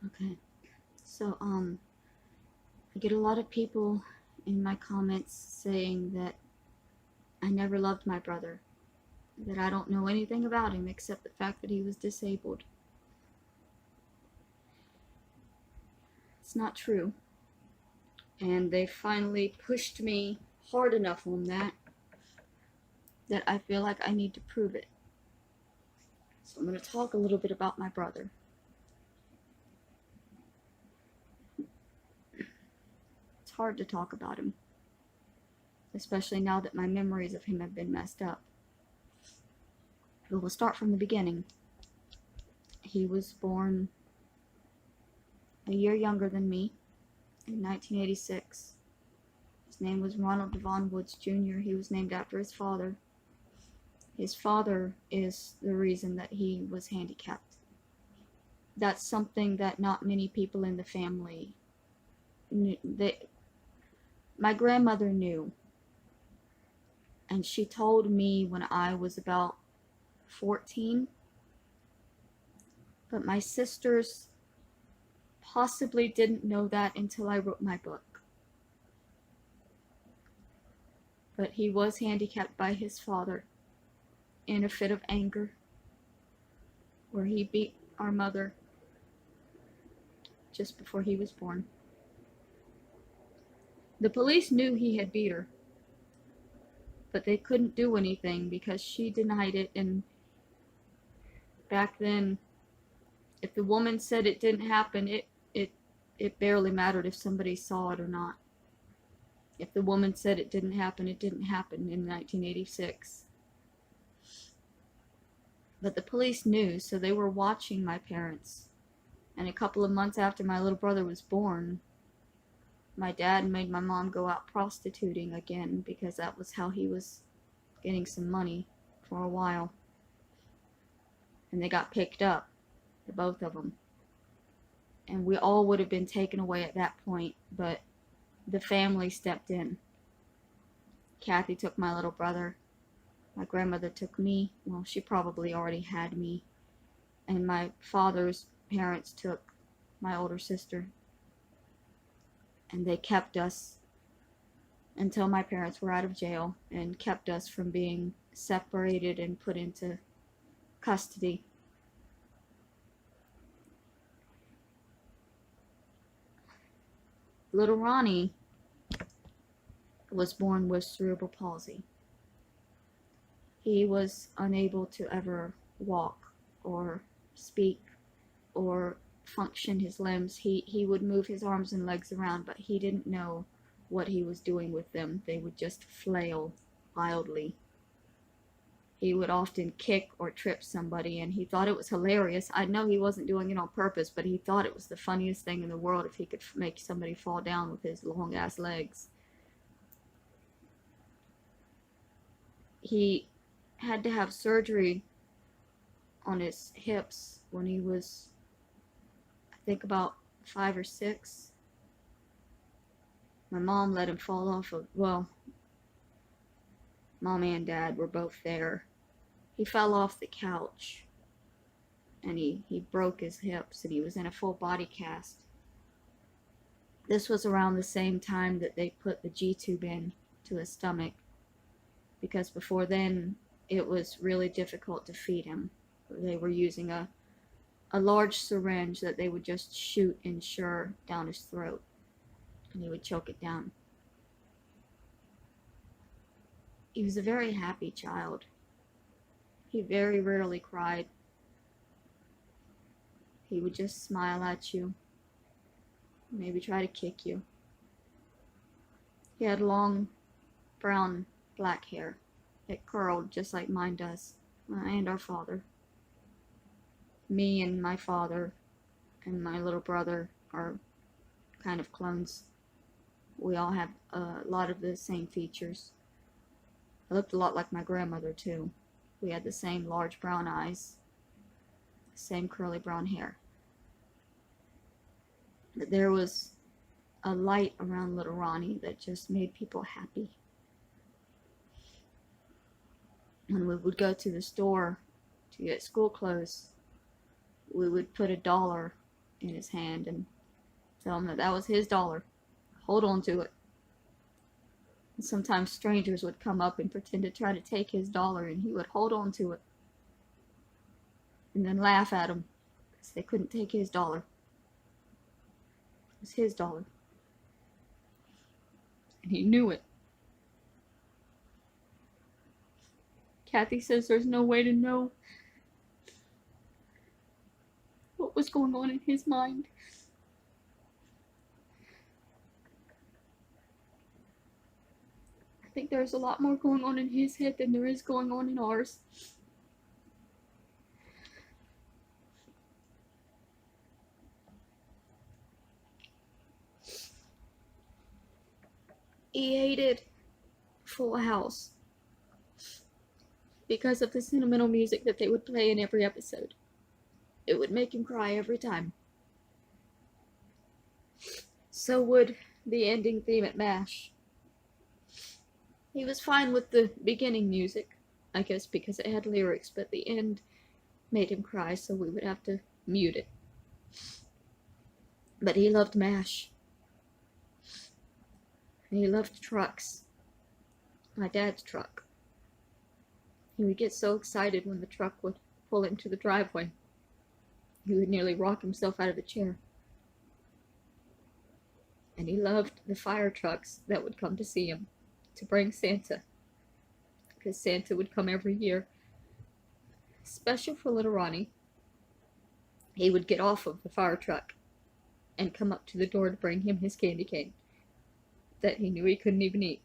Okay. So, I get a lot of people in my comments saying that I never loved my brother, that I don't know anything about him except the fact that he was disabled. It's not true. And they finally pushed me hard enough on that I feel like I need to prove it. So I'm going to talk a little bit about my brother. It's hard to talk about him, especially now that my memories of him have been messed up. But we'll start from the beginning. He was born a year younger than me in 1986. His name was Ronald Devon Woods Jr. He was named after his father. His father is the reason that he was handicapped. That's something that not many people in the family knew. My grandmother knew, and she told me when I was about 14, but my sisters possibly didn't know that until I wrote my book. But he was handicapped by his father in a fit of anger, where he beat our mother just before he was born. The police knew he had beat her, but they couldn't do anything because she denied it. And back then, if the woman said it didn't happen, it barely mattered if somebody saw it or not. If the woman said it didn't happen, it didn't happen in 1986. But the police knew, so they were watching my parents. And a couple of months after my little brother was born, my dad made my mom go out prostituting again because that was how he was getting some money for a while. And they got picked up, the both of them. And we all would have been taken away at that point, but the family stepped in. Kathy took my little brother. My grandmother took me. Well, she probably already had me. And my father's parents took my older sister. And they kept us until my parents were out of jail and kept us from being separated and put into custody. Little Ronnie was born with cerebral palsy. He was unable to ever walk or speak or function his limbs. He would move his arms and legs around, but he didn't know what he was doing with them. They would just flail wildly. He would often kick or trip somebody, and he thought it was hilarious. I know he wasn't doing it on purpose, but he thought it was the funniest thing in the world if he could make somebody fall down with his long ass legs. He had to have surgery on his hips when he was, I think, about 5 or 6. My mom let him fall off of, well, mom and dad were both there. He fell off the couch and he broke his hips and he was in a full body cast. This was around the same time that they put the G-tube in to his stomach, because before then it was really difficult to feed him. They were using a large syringe that they would just shoot Ensure down his throat and he would choke it down. He was a very happy child. He very rarely cried. He would just smile at you, maybe try to kick you. He had long brown black hair. It curled just like mine does, and our father. Me and my father and my little brother are kind of clones. We all have a lot of the same features. I looked a lot like my grandmother too. We had the same large brown eyes, same curly brown hair. But there was a light around little Ronnie that just made people happy. When we would go to the store to get school clothes, we would put $1 in his hand and tell him that that was his dollar. Hold on to it. And sometimes strangers would come up and pretend to try to take his dollar, and he would hold on to it and then laugh at them because they couldn't take his dollar. It was his dollar. And he knew it. Kathy says there's no way to know what was going on in his mind. I think there's a lot more going on in his head than there is going on in ours. He hated Full House because of the sentimental music that they would play in every episode. It would make him cry every time. So would the ending theme at MASH. He was fine with the beginning music, I guess because it had lyrics, but the end made him cry, so we would have to mute it. But he loved MASH. And he loved trucks. My dad's truck. He would get so excited when the truck would pull into the driveway. He would nearly rock himself out of the chair. And he loved the fire trucks that would come to see him, to bring Santa. Because Santa would come every year. Special for little Ronnie. He would get off of the fire truck and come up to the door to bring him his candy cane that he knew he couldn't even eat.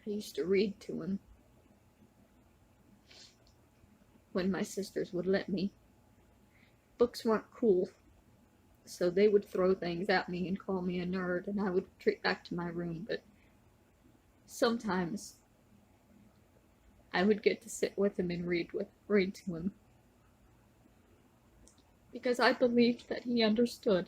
I used to read to him when my sisters would let me. Books weren't cool, so they would throw things at me and call me a nerd, and I would retreat back to my room, but sometimes I would get to sit with him and read to him. Because I believed that he understood.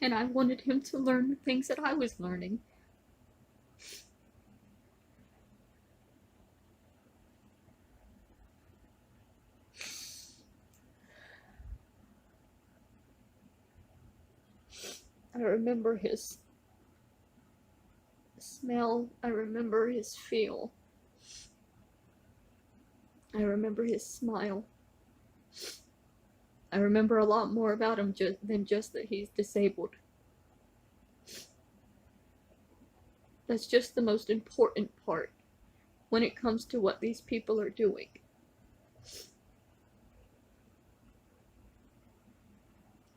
And I wanted him to learn the things that I was learning. I remember his smell. I remember his feel. I remember his smile. I remember a lot more about him than just that he's disabled. That's just the most important part when it comes to what these people are doing.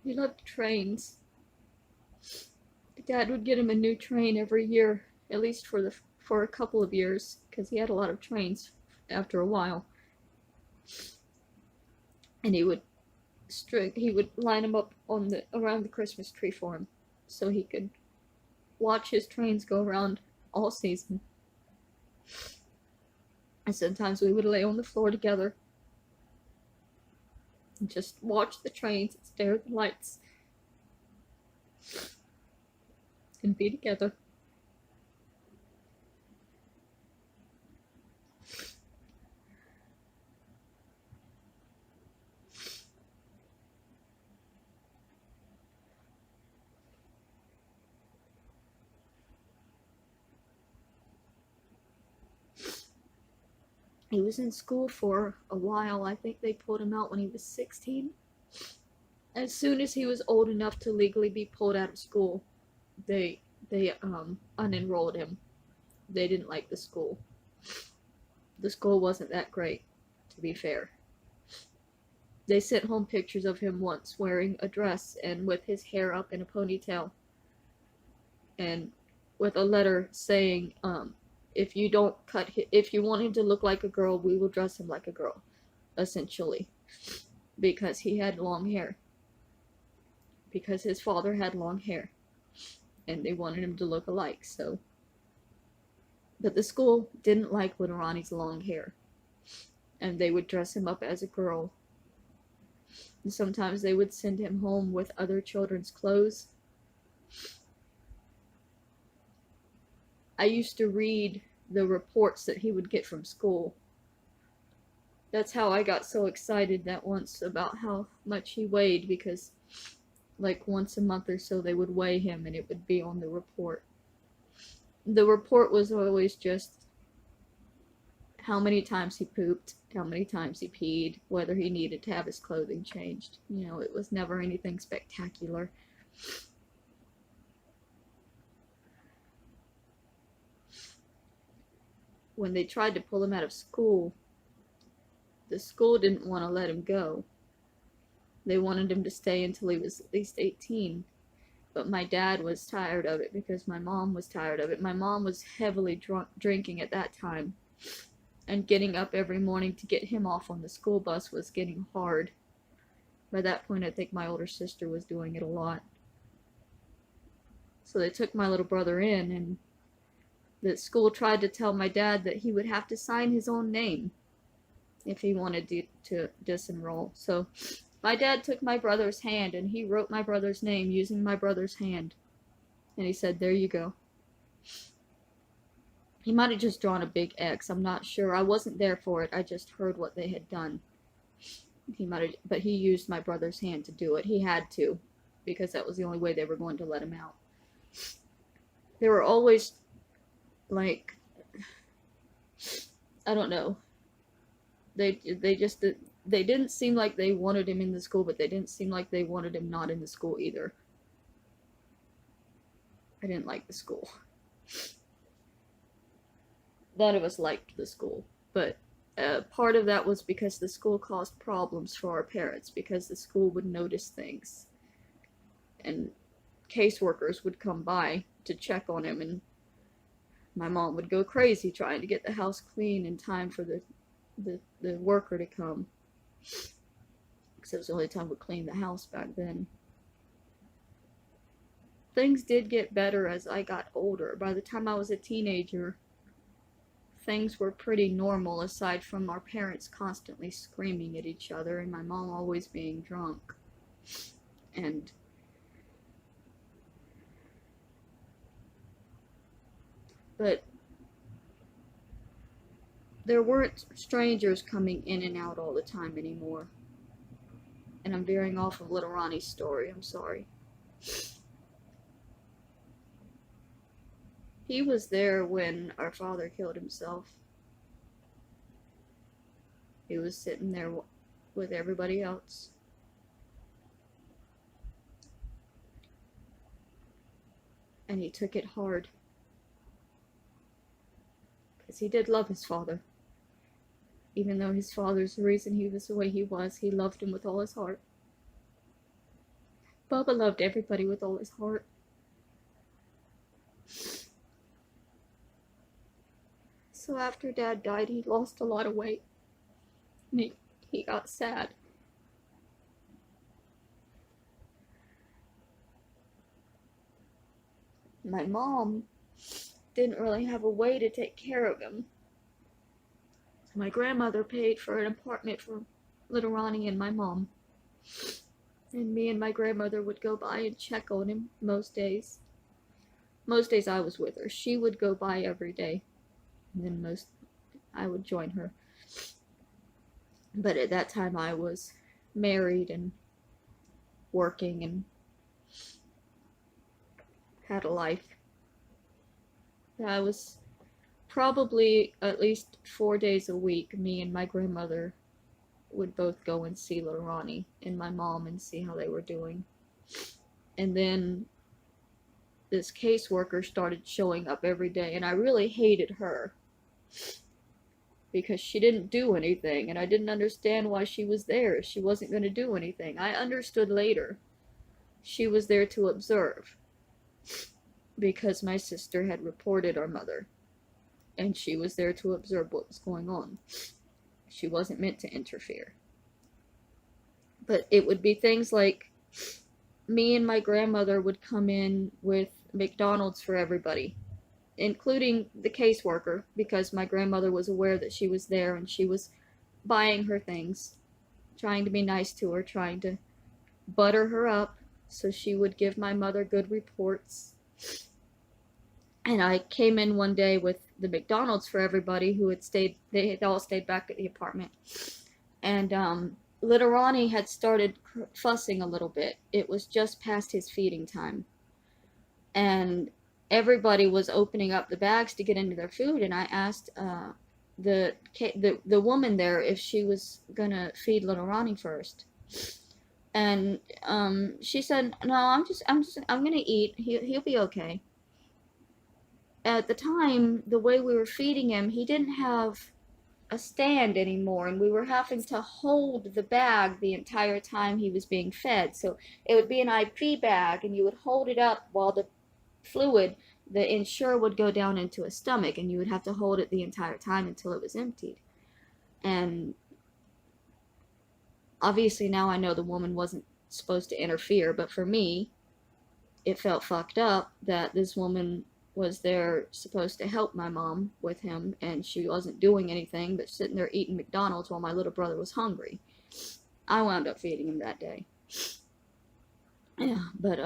He loved trains. Dad would get him a new train every year, at least for a couple of years, because he had a lot of trains after a while. And he would line them up around the Christmas tree for him, so he could watch his trains go around all season. And sometimes we would lay on the floor together and just watch the trains and stare at the lights and be together. He was in school for a while. I think they pulled him out when he was 16. As soon as he was old enough to legally be pulled out of school, they unenrolled him. They didn't like the school. The school wasn't that great, to be fair. They sent home pictures of him once wearing a dress and with his hair up in a ponytail, and with a letter saying, if you want him to look like a girl, we will dress him like a girl, essentially, because he had long hair. Because his father had long hair, and they wanted him to look alike, so. But the school didn't like little Ronnie's long hair, and they would dress him up as a girl. And sometimes they would send him home with other children's clothes. I used to read the reports that he would get from school. That's how I got so excited that once about how much he weighed, because like once a month or so they would weigh him and it would be on the report. The report was always just how many times he pooped, how many times he peed, whether he needed to have his clothing changed. You know, it was never anything spectacular. When they tried to pull him out of school, the school didn't want to let him go. They wanted him to stay until he was at least 18. But my dad was tired of it because my mom was tired of it. My mom was heavily drinking at that time. And getting up every morning to get him off on the school bus was getting hard. By that point, I think my older sister was doing it a lot. So they took my little brother in, and the school tried to tell my dad that he would have to sign his own name if he wanted to disenroll. So my dad took my brother's hand and he wrote my brother's name using my brother's hand. And he said, "There you go." He might have just drawn a big X. I'm not sure. I wasn't there for it. I just heard what they had done. But he used my brother's hand to do it. He had to, because that was the only way they were going to let him out. They were always like, I don't know. They didn't seem like they wanted him in the school, but they didn't seem like they wanted him not in the school either. I didn't like the school. None of us liked the school, but part of that was because the school caused problems for our parents, because the school would notice things, and caseworkers would come by to check on him, and my mom would go crazy trying to get the house clean in time for the worker to come, because it was the only time we cleaned the house back then. Things did get better as I got older. By the time I was a teenager, things were pretty normal, aside from our parents constantly screaming at each other and my mom always being drunk. But there weren't strangers coming in and out all the time anymore. And I'm veering off of Little Ronnie's story, I'm sorry. He was there when our father killed himself. He was sitting there with everybody else. And he took it hard. Because he did love his father. Even though his father's the reason he was the way he was, he loved him with all his heart. Bubba loved everybody with all his heart. So after Dad died, he lost a lot of weight. And he got sad. My mom didn't really have a way to take care of him. So my grandmother paid for an apartment for little Ronnie and my mom. And me and my grandmother would go by and check on him most days. Most days I was with her. She would go by every day. And then I would join her. But at that time I was married and working and had a life. I was probably at least 4 days a week, me and my grandmother would both go and see little Ronnie and my mom and see how they were doing. And then this caseworker started showing up every day, and I really hated her because she didn't do anything, and I didn't understand why she was there if she wasn't going to do anything. I understood later. She was there to observe because my sister had reported our mother, and she was there to observe what was going on. She wasn't meant to interfere. But it would be things like me and my grandmother would come in with McDonald's for everybody, including the caseworker, because my grandmother was aware that she was there and she was buying her things, trying to be nice to her, trying to butter her up so she would give my mother good reports. And I came in one day with the McDonald's for everybody who had stayed. They had all stayed back at the apartment, and little Ronnie had started fussing a little bit. It was just past his feeding time, and everybody was opening up the bags to get into their food. And I asked the woman there if she was gonna feed little Ronnie first, and she said, "No, I'm gonna eat. He'll be okay." At the time, the way we were feeding him, he didn't have a stand anymore, and we were having to hold the bag the entire time he was being fed. So it would be an IP bag, and you would hold it up while the fluid, the Ensure, would go down into his stomach, and you would have to hold it the entire time until it was emptied. And obviously now I know the woman wasn't supposed to interfere, but for me, it felt fucked up that this woman was there supposed to help my mom with him, and she wasn't doing anything but sitting there eating McDonald's while my little brother was hungry. I wound up feeding him that day. Yeah, but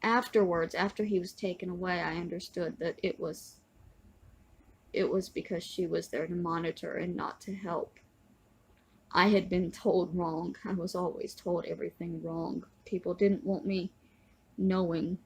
afterwards, after he was taken away, I understood that it was because she was there to monitor and not to help. I had been told wrong. I was always told everything wrong. People didn't want me knowing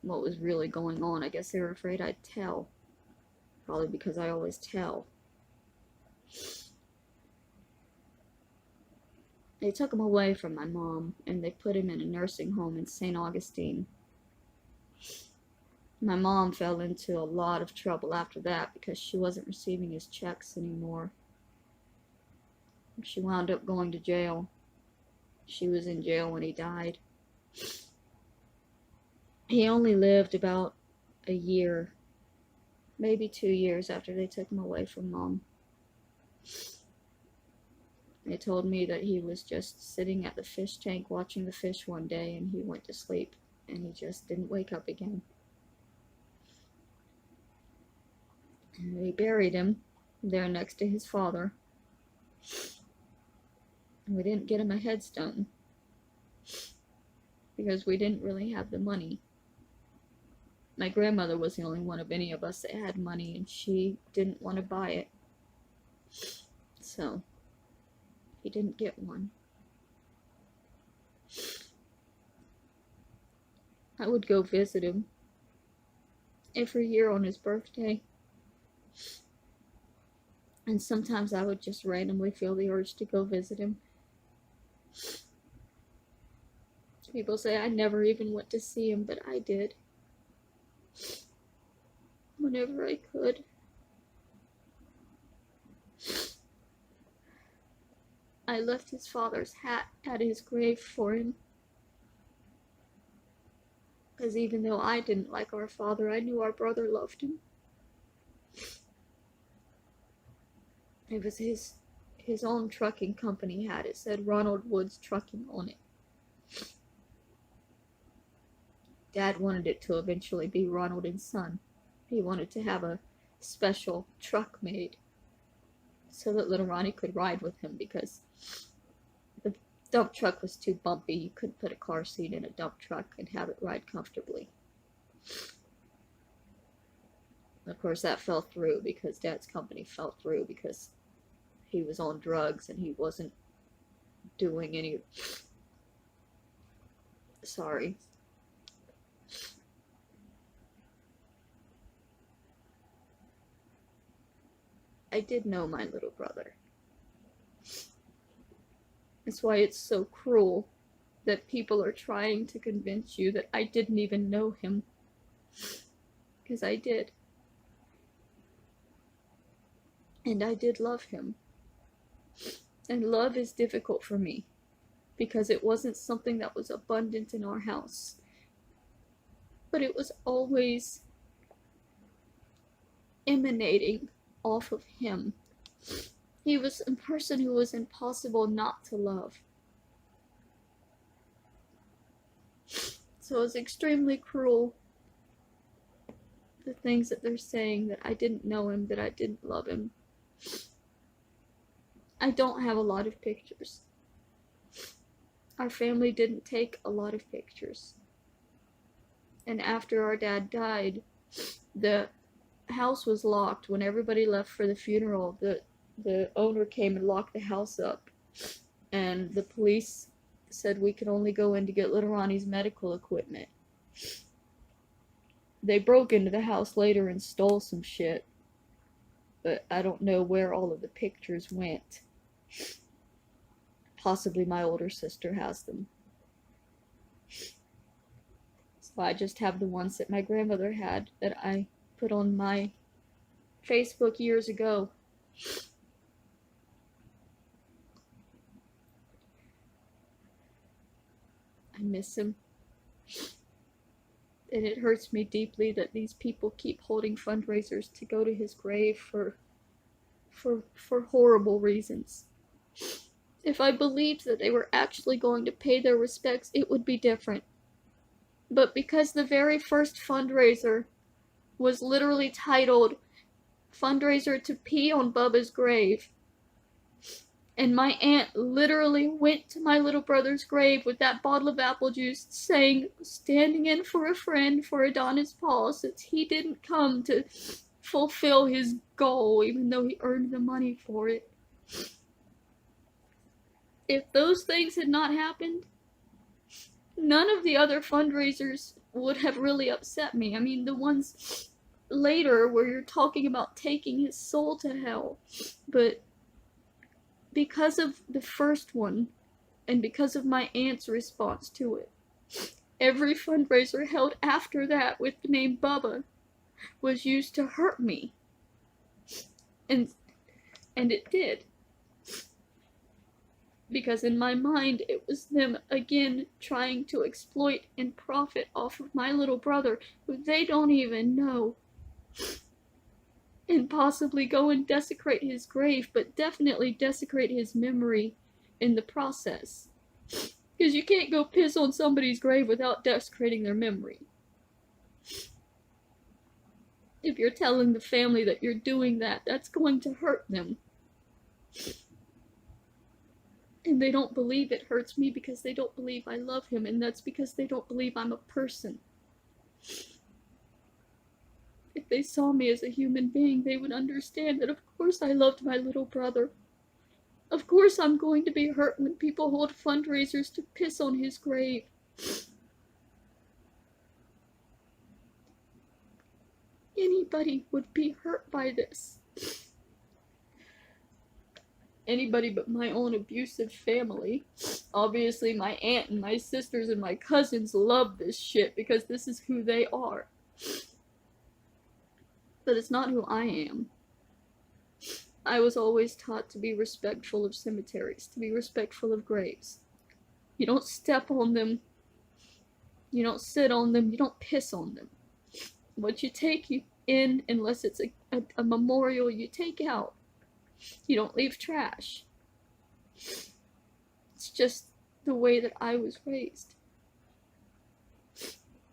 what was really going on. I guess they were afraid I'd tell. Probably because I always tell. They took him away from my mom, and they put him in a nursing home in St. Augustine. My mom fell into a lot of trouble after that because she wasn't receiving his checks anymore. She wound up going to jail. She was in jail when he died. He only lived about a year, maybe 2 years after they took him away from Mom. They told me that he was just sitting at the fish tank watching the fish one day, and he went to sleep, and he just didn't wake up again. And they buried him there next to his father. And we didn't get him a headstone because we didn't really have the money. My grandmother was the only one of any of us that had money, and she didn't want to buy it. So he didn't get one. I would go visit him every year on his birthday. And sometimes I would just randomly feel the urge to go visit him. People say I never even went to see him, but I did. Whenever I could. I left his father's hat at his grave for him. Because even though I didn't like our father, I knew our brother loved him. It was his own trucking company hat. It said Ronald Woods Trucking on it. Dad wanted it to eventually be Ronald and Son. He wanted to have a special truck made so that little Ronnie could ride with him, because the dump truck was too bumpy. You couldn't put a car seat in a dump truck and have it ride comfortably. Of course, that fell through because Dad's company fell through because he was on drugs and he wasn't doing any... Sorry. I did know my little brother. That's why it's so cruel that people are trying to convince you that I didn't even know him. Because I did. And I did love him. And love is difficult for me, because it wasn't something that was abundant in our house. But it was always emanating off of him. He was a person who was impossible not to love. So it's extremely cruel, the things that they're saying, that I didn't know him, that I didn't love him. I don't have a lot of pictures. Our family didn't take a lot of pictures. And after our dad died, The house was locked. When everybody left for the funeral, the owner came and locked the house up. And the police said we could only go in to get little Ronnie's medical equipment. They broke into the house later and stole some shit, but I don't know where all of the pictures went. Possibly my older sister has them. So I just have the ones that my grandmother had that I put on my Facebook years ago. I miss him. And it hurts me deeply that these people keep holding fundraisers to go to his grave for horrible reasons. If I believed that they were actually going to pay their respects, it would be different. But because the very first fundraiser was literally titled Fundraiser to Pee on Bubba's Grave, and my aunt literally went to my little brother's grave with that bottle of apple juice saying, standing in for a friend for Adonis Paul, since he didn't come to fulfill his goal, even though he earned the money for it. If those things had not happened, none of the other fundraisers would have really upset me. I mean, the ones later where you're talking about taking his soul to hell, but because of the first one, and because of my aunt's response to it, every fundraiser held after that with the name Bubba was used to hurt me. And it did. Because in my mind, it was them again trying to exploit and profit off of my little brother, who they don't even know. And possibly go and desecrate his grave, but definitely desecrate his memory in the process. Because you can't go piss on somebody's grave without desecrating their memory. If you're telling the family that you're doing that, that's going to hurt them. And they don't believe it hurts me because they don't believe I love him, and that's because they don't believe I'm a person. If they saw me as a human being, they would understand that of course I loved my little brother. Of course I'm going to be hurt when people hold fundraisers to piss on his grave. Anybody would be hurt by this. Anybody but my own abusive family. Obviously my aunt and my sisters and my cousins love this shit because this is who they are. But it's not who I am. I was always taught to be respectful of cemeteries, to be respectful of graves. You don't step on them, you don't sit on them, you don't piss on them. What you take in, unless it's a memorial, you take out. You don't leave trash. It's just the way that I was raised.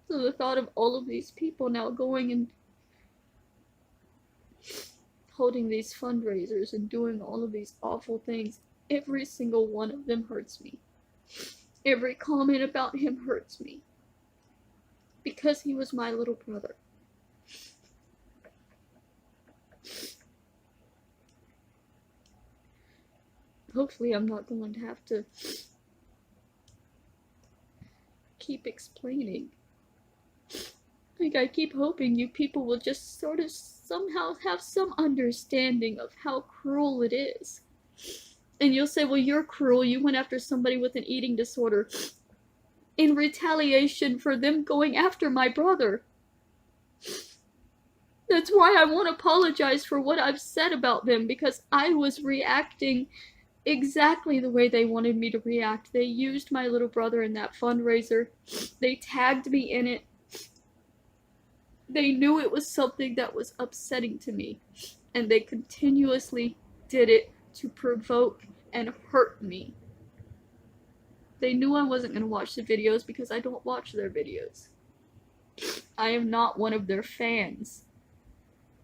So the thought of all of these people now going and holding these fundraisers and doing all of these awful things, every single one of them hurts me. Every comment about him hurts me. Because he was my little brother. Hopefully I'm not going to have to keep explaining. Like, I keep hoping you people will just sort of somehow have some understanding of how cruel it is. And you'll say, well, you're cruel, you went after somebody with an eating disorder in retaliation for them going after my brother. That's why I won't apologize for what I've said about them, because I was reacting exactly the way they wanted me to react. They used my little brother in that fundraiser. They tagged me in it. They knew it was something that was upsetting to me, and they continuously did it to provoke and hurt me. They knew I wasn't going to watch the videos because I don't watch their videos. I am not one of their fans.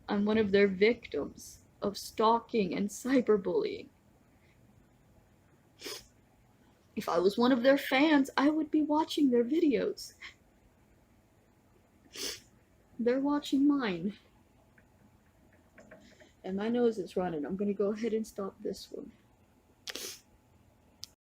I'm one of their victims of stalking and cyberbullying. If I was one of their fans, I would be watching their videos. They're watching mine. And my nose is running. I'm gonna go ahead and stop this one.